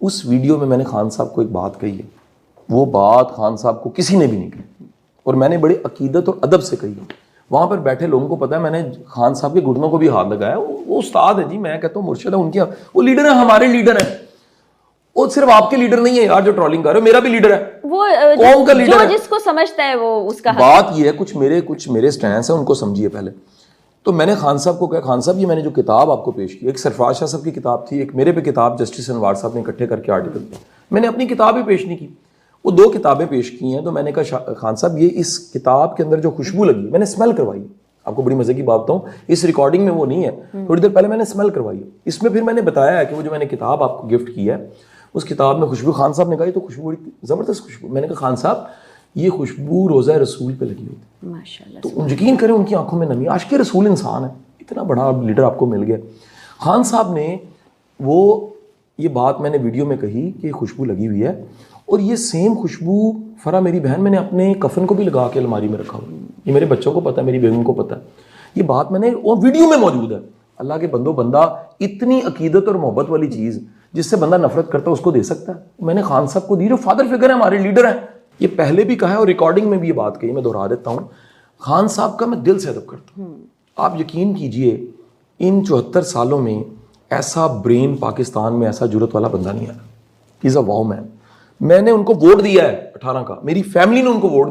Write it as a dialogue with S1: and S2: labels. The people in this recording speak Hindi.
S1: उस वीडियो में मैंने खान साहब को एक बात कही है, वो बात खान साहब को किसी ने भी नहीं कही और मैंने बड़ी अकीदत और अदब से कही है। वहाँ पर बैठे लोगों को पता है, मैंने खान साहब के घुटनों को भी हाथ लगाया। वो उस्ताद है जी, मैं कहता हूँ मुर्शिद है उनकी, वो लीडर है, हमारे लीडर है। वो सिर्फ आपके लीडर नहीं है यार जो ट्रोलिंग कर रहे हो, मेरा भी लीडर है,
S2: वो
S1: कौम का लीडर
S2: जो
S1: है।
S2: जिसको समझता है वो उसका
S1: बात ये है, कुछ मेरे स्टैंड है, उनको समझिए पहले। तो मैंने खान साहब को कहा, खान साहब ये मैंने जो किताब आपको पेश की, एक सरफराज शाह साहब की किताब थी, एक मेरे पे किताब जस्टिस अनवार साहब ने इकट्ठे करके आर्टिकल, मैंने अपनी किताब ही पेश नहीं की, वो 2 किताबें पेश की हैं। तो मैंने कहा खान साहब ये इस किताब के अंदर जो खुशबू लगी, मैंने स्मेल करवाई। आपको बड़ी मजे की बात बताऊं, इस रिकॉर्डिंग में वो नहीं है, थोड़ी देर पहले मैंने स्मेल करवाई। इसमें फिर मैंने बताया है कि वो जो मैंने किताब आपको गिफ्ट की है, उस किताब में खुशबू, खान साहब ने कहा तो खुशबू बड़ी ज़बरदस्त खुशबू। मैंने कहा खान साहब ये खुशबू रोज़ा रसूल पे लगी होती,
S2: माशाल्लाह।
S1: तो यकीन करें उनकी आंखों में नमी। आशिक़ रसूल इंसान है, इतना बड़ा लीडर आपको मिल गया। खान साहब ने वो ये बात मैंने वीडियो में कही कि खुशबू लगी हुई है, और ये सेम खुशबू फरा मेरी बहन, मैंने अपने कफन को भी लगा के अलमारी में रखा हुआ। ये मेरे बच्चों को पता है, मेरी बेगम को पता है, ये बात मैंने वो वीडियो में मौजूद है। अल्लाह के बंदो, बंदा इतनी अकीदत और मोहब्बत वाली चीज़ जिससे बंदा नफरत करता है उसको दे सकता है। मैंने खान साहब को दी, जो फादर फिगर है, हमारे लीडर हैं। ये पहले भी कहा है और रिकॉर्डिंग में भी ये बात कही, मैं दोहरा देता हूँ। खान साहब का मैं दिल से अदब करता हूँ। आप यकीन कीजिए इन 74 सालों में ऐसा ब्रेन पाकिस्तान में, ऐसा जुरत वाला बंदा नहीं आया। He is a wow man. मैंने उनको वोट दिया है 18 का, मेरी फैमिली ने उनको वोट दिया।